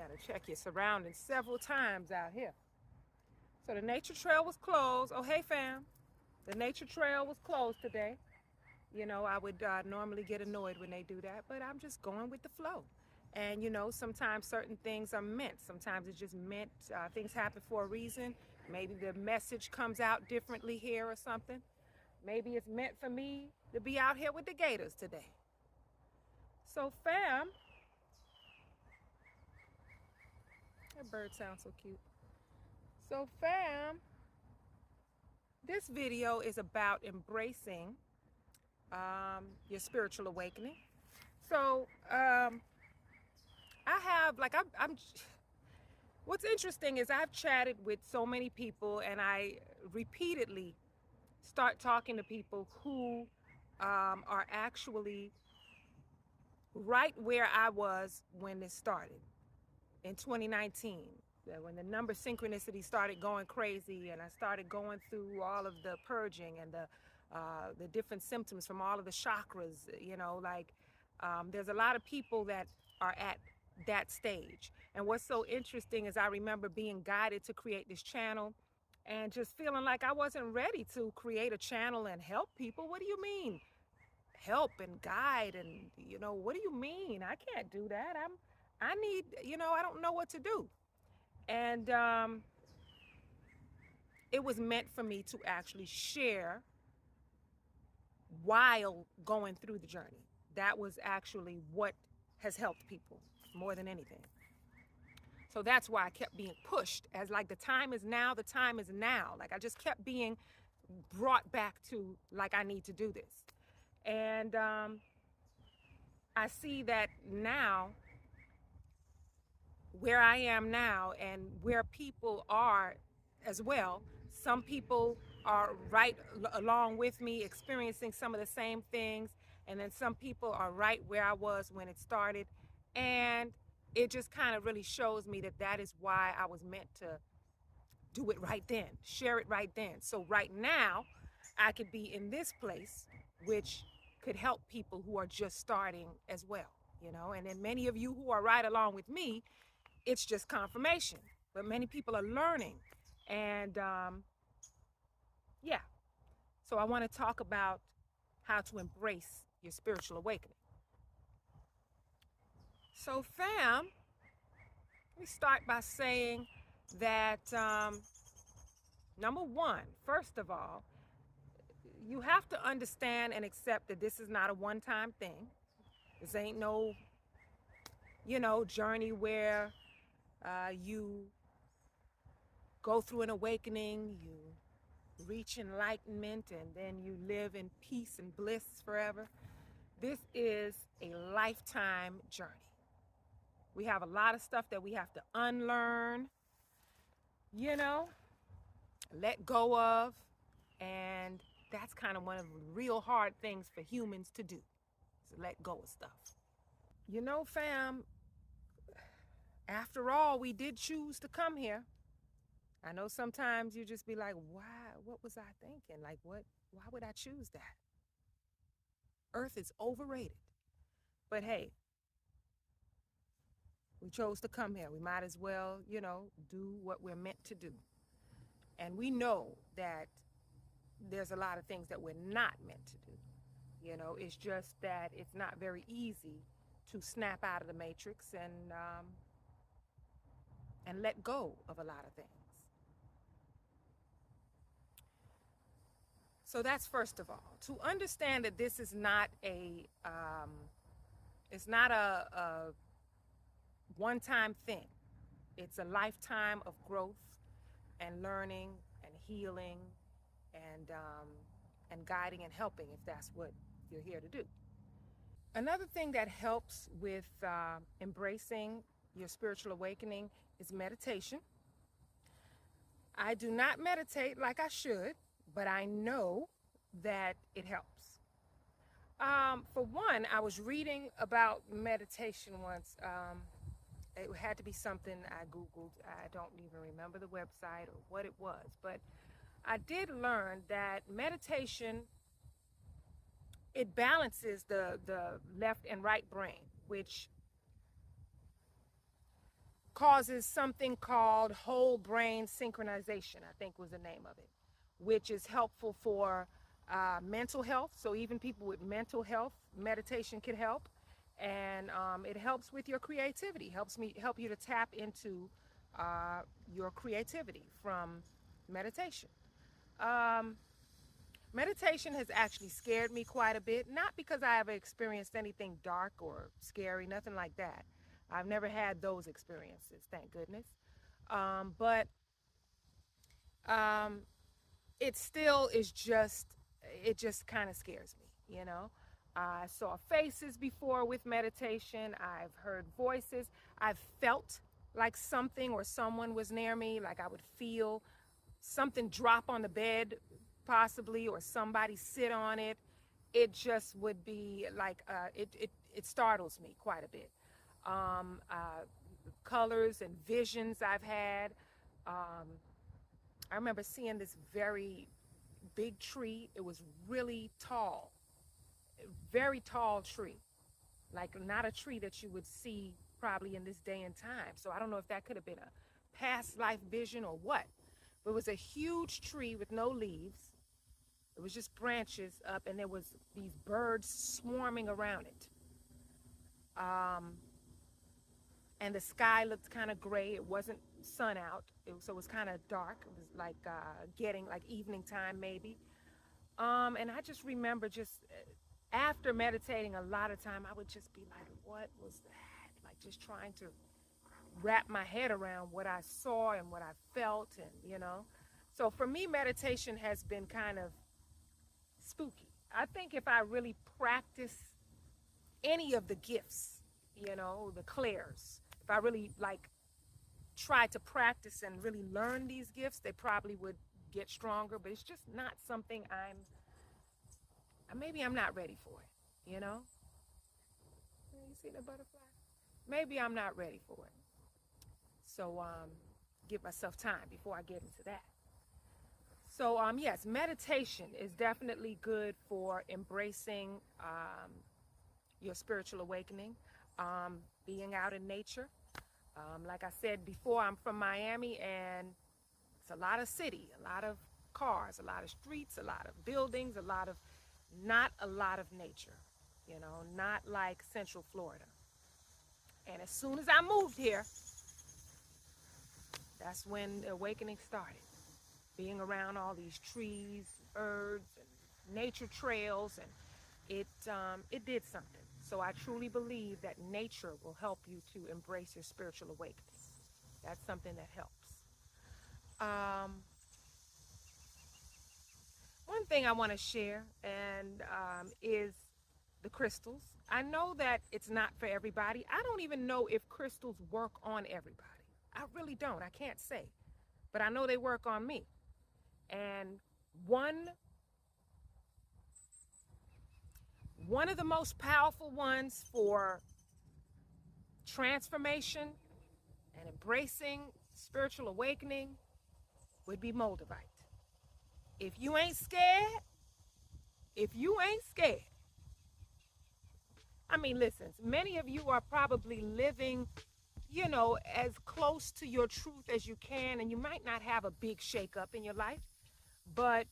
Gotta check your surroundings several times out here. So the nature trail was closed. Oh, hey, fam. The nature trail was closed today. You know, I would normally get annoyed when they do that, but I'm just going with the flow. And, you know, sometimes certain things are meant. Sometimes it's just meant. Things happen for a reason. Maybe the message comes out differently here or something. Maybe it's meant for me to be out here with the gators today. So, fam, that bird sounds so cute. So, fam, this video is about embracing your spiritual awakening. So, I have, like, what's interesting is I've chatted with so many people, and I repeatedly start talking to people who are actually right where I was when it started in 2019, when the number synchronicity started going crazy, and I started going through all of the purging and the different symptoms from all of the chakras. You know, like there's a lot of people that are at that stage. And what's so interesting is I remember being guided to create this channel and just feeling like I wasn't ready to create a channel and help people. What do you mean? Help and guide, and you know, what do you mean? I can't do that. I need, you know, I don't know what to do. And it was meant for me to actually share while going through the journey. That was actually what has helped people more than anything. So that's why I kept being pushed as like the time is now, the time is now. Like I just kept being brought back to like I need to do this. And I see that now, where I am now and where people are as well. Some people are right along with me, experiencing some of the same things. And then some people are right where I was when it started. And it just kind of really shows me that that is why I was meant to do it right then, share it right then. So right now, I could be in this place, which could help people who are just starting as well, you know. And then many of you who are right along with me, it's just confirmation. But many people are learning. And yeah, so I want to talk about how to embrace your spiritual awakening. So, fam, let me start by saying that number one, first of all, you have to understand and accept that this is not a one-time thing. This ain't no, you know, journey where you go through an awakening, you reach enlightenment, and then you live in peace and bliss forever. This is a lifetime journey. We have a lot of stuff that we have to unlearn, you know, let go of, and that's kind of one of the real hard things for humans to do, is to let go of stuff. You know, fam, after all, we did choose to come here. I know sometimes you just be like, why, what was I thinking? Like, why would I choose that? Earth is overrated. But hey, we chose to come here. We might as well, you know, do what we're meant to do. And we know that there's a lot of things that we're not meant to do. You know, it's just that it's not very easy to snap out of the matrix and let go of a lot of things. So that's first of all. To understand that this is not it's not a one-time thing. It's a lifetime of growth and learning and healing and guiding and helping, if that's what you're here to do. Another thing that helps with embracing your spiritual awakening is meditation. I do not meditate like I should, but I know that it helps. For one, I was reading about meditation once. It had to be something I Googled. I don't even remember the website or what it was, but I did learn that meditation, it balances the left and right brain, which causes something called whole brain synchronization, I think was the name of it, which is helpful for mental health. So even people with mental health, meditation can help. And it helps with your creativity, help you to tap into your creativity from meditation. Um, Meditation has actually scared me quite a bit, not because I ever experienced anything dark or scary, nothing like that. I've never had those experiences, thank goodness. But um, it still is just, it just kind of scares me, you know. I saw faces before with meditation. I've heard voices. I've felt like something or someone was near me, like I would feel something drop on the bed, possibly, or somebody sit on it. It just would be like, it startles me quite a bit. Colors and visions I've had. Um, I remember seeing this very big tree. It was really tall, very tall tree, like not a tree that you would see probably in this day and time. So I don't know if that could have been a past life vision or what. But it was a huge tree with no leaves. It was just branches up, and there was these birds swarming around it. Um, and the sky looked kind of gray. It wasn't sun out, so it was kind of dark. It was like getting like evening time maybe. And I just remember just after meditating a lot of time, I would just be like, what was that? Like just trying to wrap my head around what I saw and what I felt, and So for me, meditation has been kind of spooky. I think if I really practice any of the gifts, the clairs, if I really like try to practice and really learn these gifts, they probably would get stronger, but it's just not something maybe I'm not ready for it. You see the butterfly? Maybe I'm not ready for it. So give myself time before I get into that. So yes, meditation is definitely good for embracing your spiritual awakening, being out in nature. Like I said before, I'm from Miami, and it's a lot of city, a lot of cars, a lot of streets, a lot of buildings, not a lot of nature, not like Central Florida. And as soon as I moved here, that's when the awakening started. Being around all these trees, birds, and nature trails, and it did something. So I truly believe that nature will help you to embrace your spiritual awakening. That's something that helps. One thing I want to share and is the crystals. I know that it's not for everybody. I don't even know if crystals work on everybody. I really don't. I can't say. But I know they work on me. And one of the most powerful ones for transformation and embracing spiritual awakening would be moldavite. If you ain't scared, I mean, listen, many of you are probably living, as close to your truth as you can, and you might not have a big shakeup in your life, but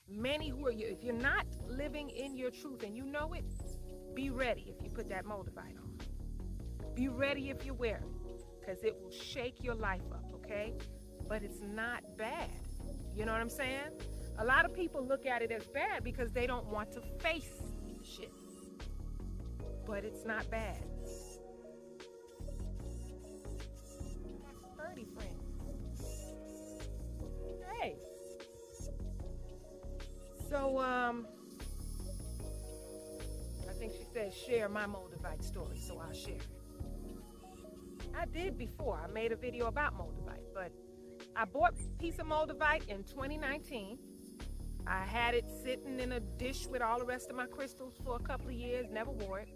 many if you're not living in your truth and you know it, be ready if you put that moldavite on. Be ready if you wear it, because it will shake your life up, okay? But it's not bad. You know what I'm saying? A lot of people look at it as bad because they don't want to face shit. But it's not bad. That's 30, friends. Hey. So, I think she said share my moldavite story, so I'll share it. I did before. I made a video about moldavite, but I bought a piece of moldavite in 2019. I had it sitting in a dish with all the rest of my crystals for a couple of years, never wore it.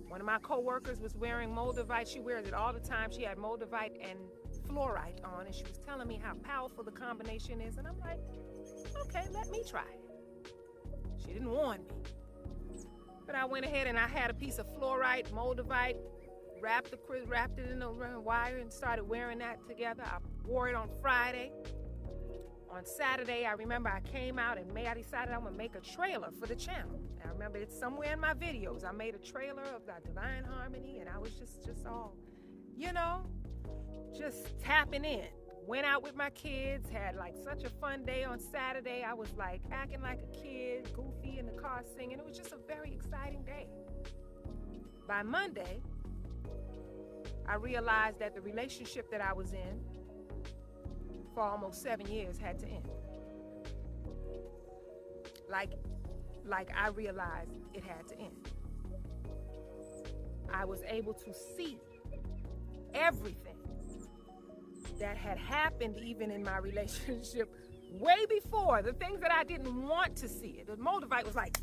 One of my co-workers was wearing moldavite. She wears it all the time. She had moldavite and fluorite on, and she was telling me how powerful the combination is, and I'm like, okay, let me try it. She didn't warn me. But I went ahead and I had a piece of fluorite, moldavite, wrapped it in the wire and started wearing that together. I wore it on Friday. On Saturday, I remember I came out and I decided I'm gonna make a trailer for the channel. I remember it's somewhere in my videos. I made a trailer of the Divine Harmony, and I was just all, just tapping in. Went out with my kids, had like such a fun day on Saturday. I was like acting like a kid, goofy in the car singing. It was just a very exciting day. By Monday, I realized that the relationship that I was in for almost 7 years had to end. Like I realized it had to end. I was able to see everything that had happened even in my relationship way before, the things that I didn't want to see. The Moldavite was like,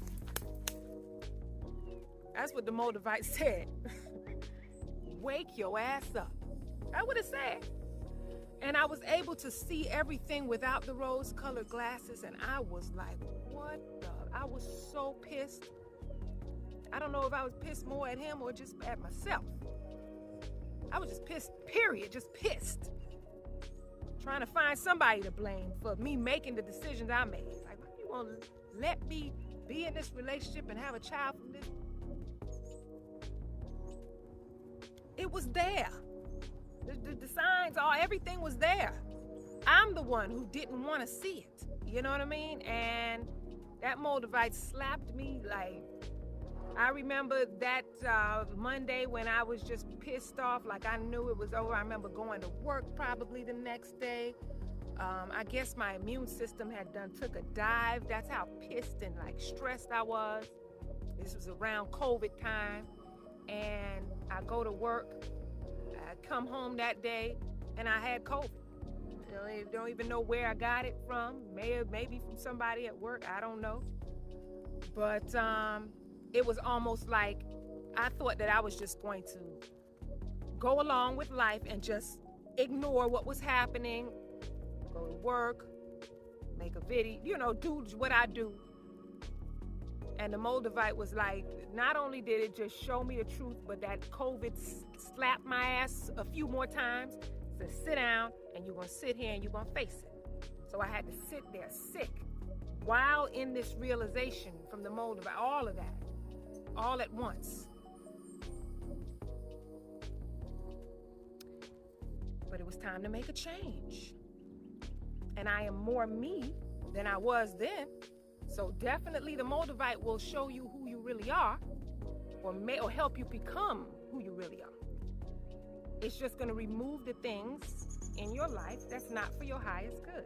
that's what the Moldavite said. Wake your ass up. That's what it said. And I was able to see everything without the rose-colored glasses, and I was like, what the? I was so pissed. I don't know if I was pissed more at him or just at myself. I was just pissed, period, just pissed. Trying to find somebody to blame for me making the decisions I made. Like, why you gonna let me be in this relationship and have a child from this? It was there. The signs, everything was there. I'm the one who didn't want to see it. You know what I mean? And that Moldavite slapped me like, I remember that Monday when I was just pissed off, like I knew it was over. I remember going to work probably the next day. I guess my immune system had took a dive. That's how pissed and like stressed I was. This was around COVID time. And I go to work. I come home that day and I had COVID. Don't even know where I got it from. Maybe from somebody at work. I don't know. But it was almost like I thought that I was just going to go along with life and just ignore what was happening, go to work, make a video, do what I do. And the Moldavite was like, not only did it just show me the truth, but that COVID slapped my ass a few more times. Said, sit down, and you're going to sit here and you're going to face it. So I had to sit there sick while in this realization from the Moldavite, all of that, all at once. But it was time to make a change. And I am more me than I was then. So definitely the Moldavite will show you who you really are, or help you become who you really are. It's just going to remove the things in your life that's not for your highest good.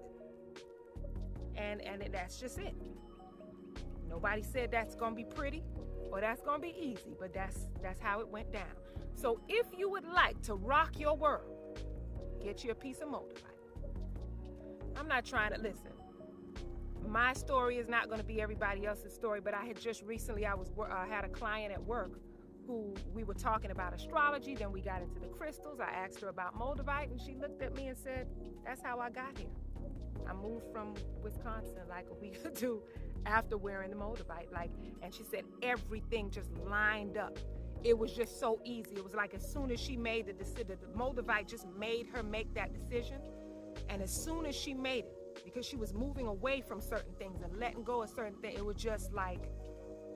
And that's just it. Nobody said that's going to be pretty or that's going to be easy, but that's how it went down. So if you would like to rock your world, get you a piece of Moldavite. I'm not trying to listen. My story is not going to be everybody else's story, but I had just recently, I had a client at work who we were talking about astrology, then we got into the crystals. I asked her about Moldavite, and she looked at me and said, that's how I got here. I moved from Wisconsin like a week or two after wearing the Moldavite. And she said everything just lined up. It was just so easy. It was like as soon as she made the decision, the Moldavite just made her make that decision. And as soon as she made it, because she was moving away from certain things and letting go of certain things, it was just like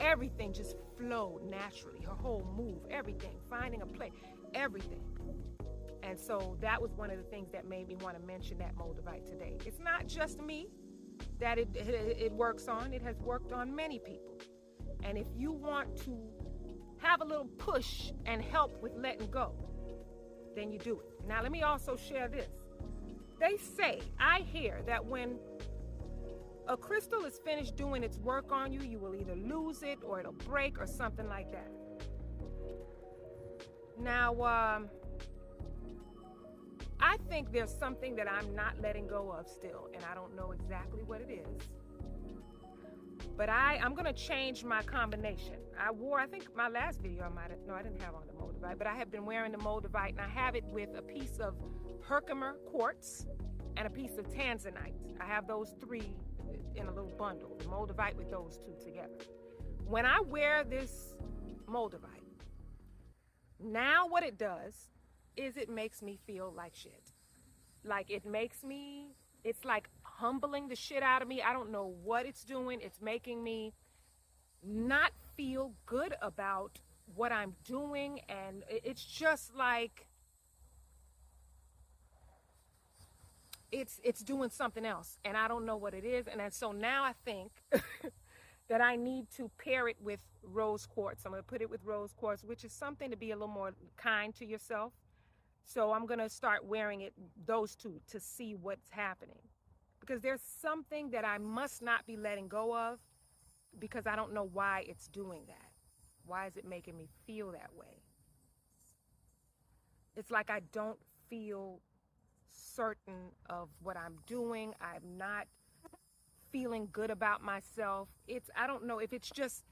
everything just flowed naturally. Her whole move, everything, finding a place, everything. And so that was one of the things that made me want to mention that Moldavite today. It's not just me that it works on. It has worked on many people. And if you want to have a little push and help with letting go, then you do it. Now, let me also share this. They say, I hear that when a crystal is finished doing its work on you, you will either lose it or it'll break or something like that. Now, I think there's something that I'm not letting go of still, and I don't know exactly what it is. But I'm going to change my combination. I think my last video, I didn't have on the Moldavite, but I have been wearing the Moldavite, and I have it with a piece of Herkimer quartz and a piece of tanzanite. I have those three in a little bundle, the Moldavite with those two together. When I wear this Moldavite, Now what it does is it makes me feel like shit. Like it's like humbling the shit out of me. I don't know what it's doing. It's making me not feel good about what I'm doing. And it's just like, it's doing something else. And I don't know what it is. And then, so now I think that I need to pair it with rose quartz. I'm going to put it with rose quartz, which is something to be a little more kind to yourself. So I'm going to start wearing it, those two, to see what's happening. Because there's something that I must not be letting go of, because I don't know why it's doing that. Why is it making me feel that way? It's like I don't feel certain of what I'm doing. I'm not feeling good about myself. I don't know if it's just,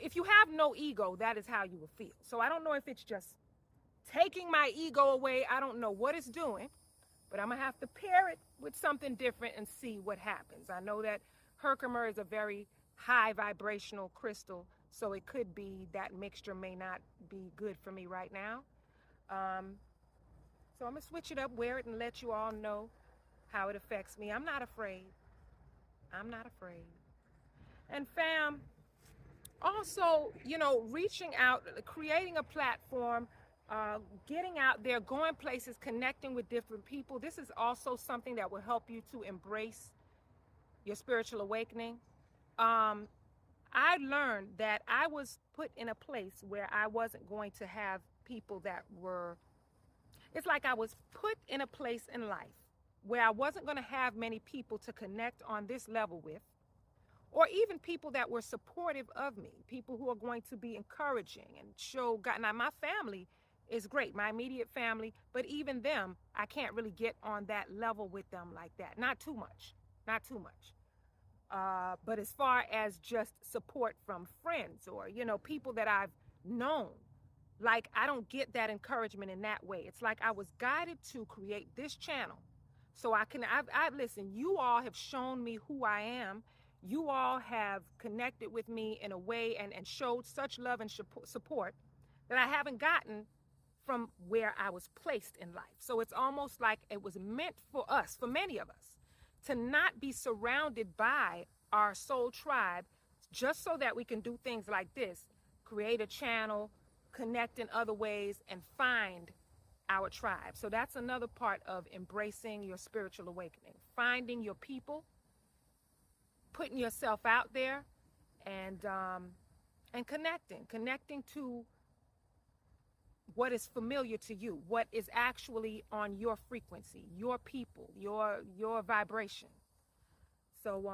if you have no ego, that is how you will feel. So I don't know if it's just taking my ego away. I don't know what it's doing, but I'm gonna have to pair it with something different and see what happens. I know that Herkimer is a very high vibrational crystal, so it could be that mixture may not be good for me right now. So I'm gonna switch it up, wear it, and let you all know how it affects me. I'm not afraid. I'm not afraid. And fam, also, reaching out, creating a platform, getting out there, going places, connecting with different people. This is also something that will help you to embrace your spiritual awakening. I learned that I was put in a place where I wasn't going to have people that were, it's like I was put in a place in life where I wasn't going to have many people to connect on this level with, or even people that were supportive of me, people who are going to be encouraging and show God. Now, my family is great, my immediate family, but even them, I can't really get on that level with them like that. Not too much, not too much. But as far as just support from friends or, people that I've known, like, I don't get that encouragement in that way. It's like I was guided to create this channel so listen, you all have shown me who I am. You all have connected with me in a way and showed such love and support that I haven't gotten from where I was placed in life. So it's almost like it was meant for us, for many of us, to not be surrounded by our soul tribe, just so that we can do things like this, create a channel, connect in other ways, and find our tribe. So that's another part of embracing your spiritual awakening, finding your people, putting yourself out there, and connecting to what is familiar to you, what is actually on your frequency, your people, your vibration. So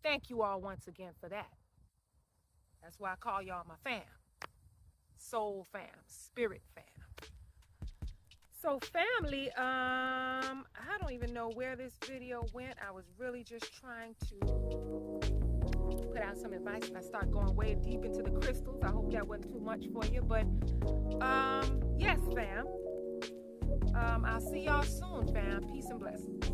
thank you all once again for that. That's why I call y'all my fam. Soul fam, spirit fam. So family, I don't even know where this video went. I was really just trying to put out some advice. If I start going way deep into the crystals, I hope that wasn't too much for you. But yes, fam. I'll see y'all soon, fam. Peace and blessings.